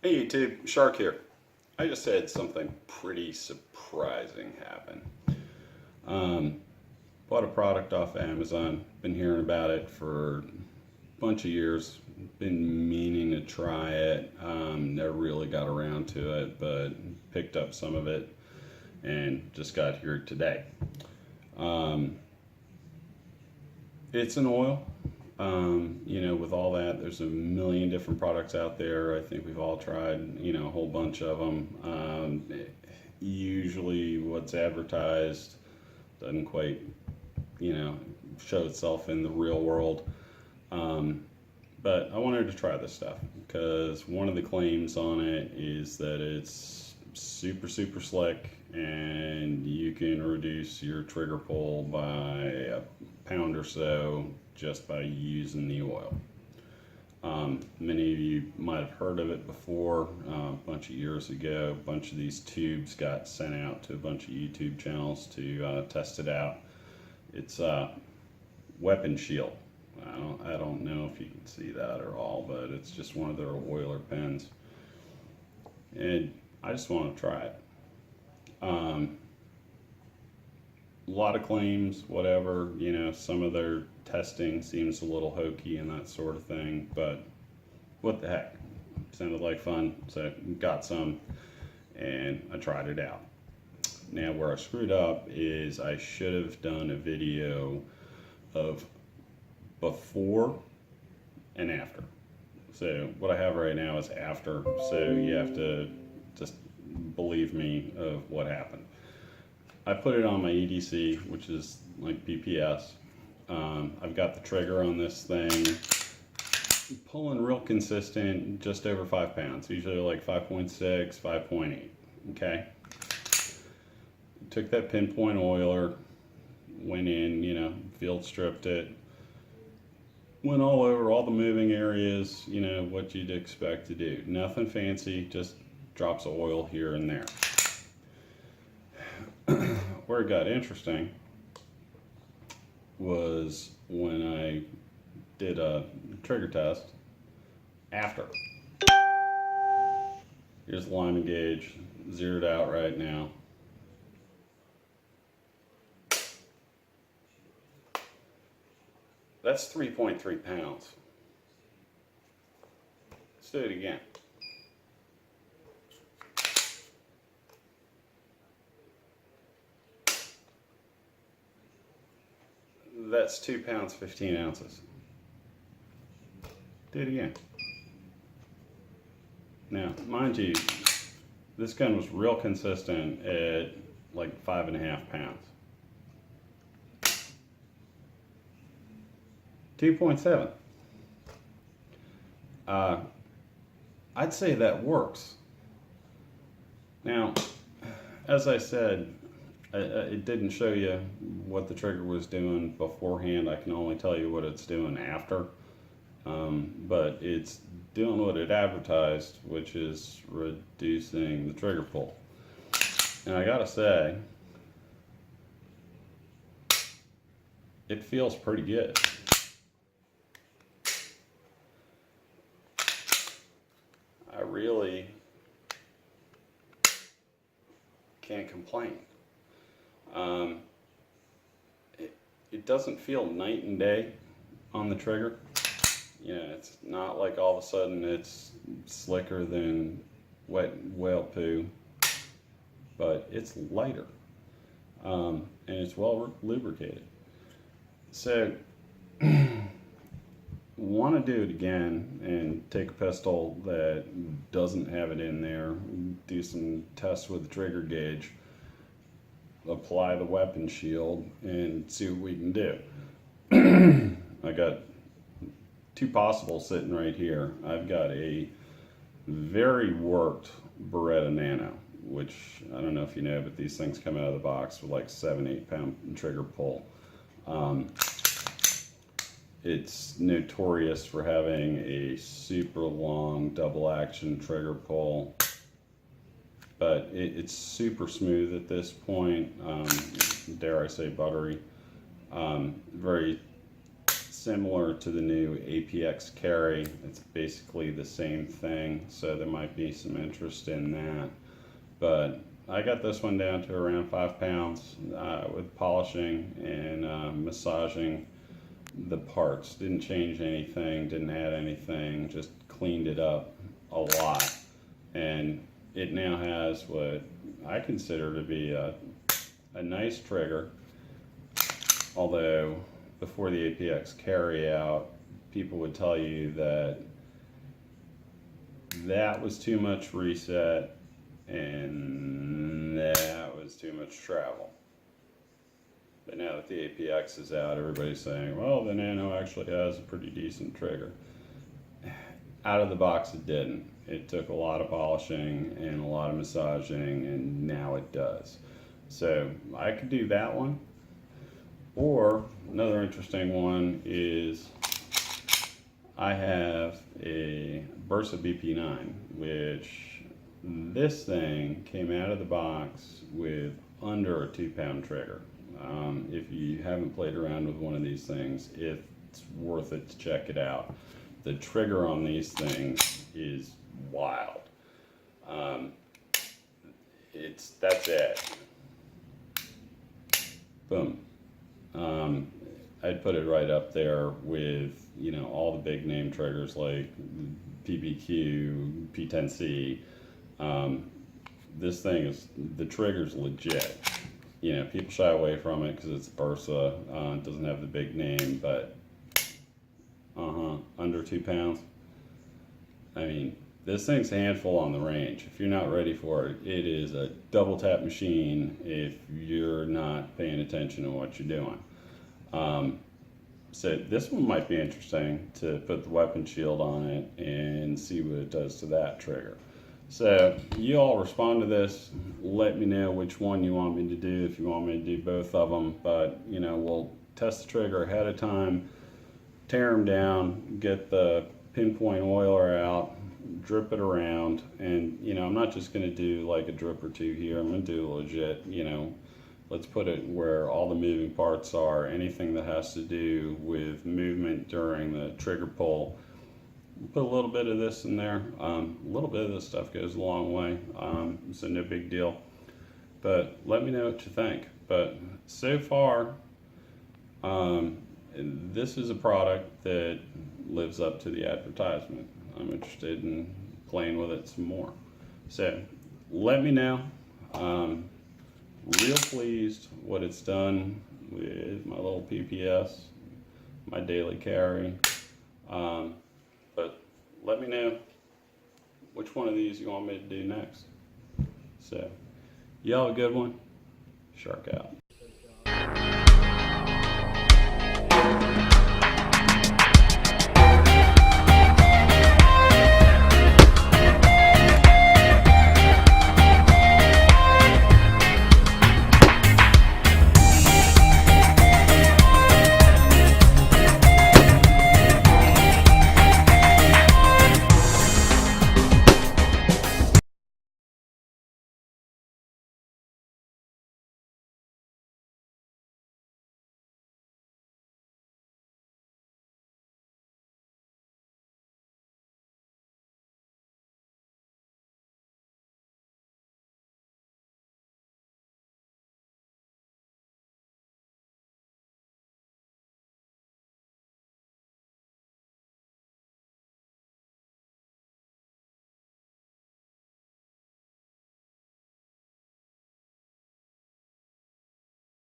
Hey YouTube, Shark here. I just had something pretty surprising happen. Um, Bought a product off Amazon. Been hearing about it for a bunch of years. Been meaning to try it. Never really got around to it, but picked up some of it and just got here today. Um, it's an oil. With all that, there's a million different products out there. I think we've all tried, a whole bunch of them. Usually what's advertised doesn't quite, show itself in the real world. But I wanted to try this stuff because one of the claims on it is that it's super, super slick and you can reduce your trigger pull by a pound or so just by using the oil. Many of you might have heard of it before. A bunch of years ago, a bunch of these tubes got sent out to a bunch of YouTube channels to test it out. It's Weapon Shield. I don't know if you can see that at all, but it's just one of their oiler pens. And I just want to try it. A lot of claims, whatever, some of their testing seems a little hokey and that sort of thing, but what the heck, sounded like fun, so got some and I tried it out. Now where I screwed up is I should have done a video of before and after. So what I have right now is after, so you have to just believe me of what happened. I put it on my EDC, which is like PPS. I've got the trigger on this thing pulling real consistent, just over 5 pounds, usually like 5.6, 5.8, okay? Took that pinpoint oiler, went in, field stripped it, went all over all the moving areas, what you'd expect to do. Nothing fancy, just drops of oil here and there. Where it got interesting was when I did a trigger test after. Here's the alignment gauge, zeroed out right now. That's 3.3 pounds. Let's do it again. That's 2 pounds, 15 ounces. Do it again. Now, mind you, this gun was real consistent at like 5.5 pounds. 2.7. I'd say that works. Now, as I said, it didn't show you what the trigger was doing beforehand. I can only tell you what it's doing after. But it's doing what it advertised, which is reducing the trigger pull. And I gotta say, it feels pretty good. I really can't complain. It doesn't feel night and day on the trigger. It's not like all of a sudden it's slicker than wet whale poo, but it's lighter, and it's well lubricated. So, want to do it again and take a pistol that doesn't have it in there, do some tests with the trigger gauge, apply the weapon shield, and see what we can do. I got two possibles sitting right here. I've got a very worked Beretta Nano, which I don't know if you know, but these things come out of the box with like 7-8 pound trigger pull. It's notorious for having a super long double action trigger pull, but it's super smooth at this point, dare I say buttery, very similar to the new APX carry. It's basically the same thing, so there might be some interest in that. But I got this one down to around 5 pounds with polishing and massaging the parts. Didn't change anything, didn't add anything, just cleaned it up a lot. And it now has what I consider to be a nice trigger, although before the APX carry out, people would tell you that that was too much reset and that was too much travel. But now that the APX is out, everybody's saying, well, the Nano actually has a pretty decent trigger. Out of the box, it didn't. It took a lot of polishing and a lot of massaging, and now it does. So I could do that one. Or another interesting one is I have a Bursa BP9, which this thing came out of the box with under a 2-pound trigger. If you haven't played around with one of these things, it's worth it to check it out. The trigger on these things is wild. That's it. Boom. I'd put it right up there with, you know, all the big name triggers like PBQ, P10C. This thing is, the trigger's legit. You know, people shy away from it because it's Bursa, it doesn't have the big name, but under 2 pounds. I mean, this thing's a handful on the range. If you're not ready for it, it is a double tap machine if you're not paying attention to what you're doing. So this one might be interesting to put the weapon shield on it and see what it does to that trigger. So you all respond to this. Let me know which one you want me to do, if you want me to do both of them. But, you know, we'll test the trigger ahead of time, tear them down, get the pinpoint oiler out, drip it around. And, you know, I'm not just going to do like a drip or two here. I'm going to do legit, you know, let's put it where all the moving parts are, anything that has to do with movement during the trigger pull. Put a little bit of this in there. A little bit of this stuff goes a long way, so no big deal. But let me know what you think. But so far, this is a product that lives up to the advertisement. I'm interested in playing with it some more. So let me know. Real pleased what it's done with my little PPS, my daily carry. But let me know which one of these you want me to do next. So, y'all have a good one. Shark out.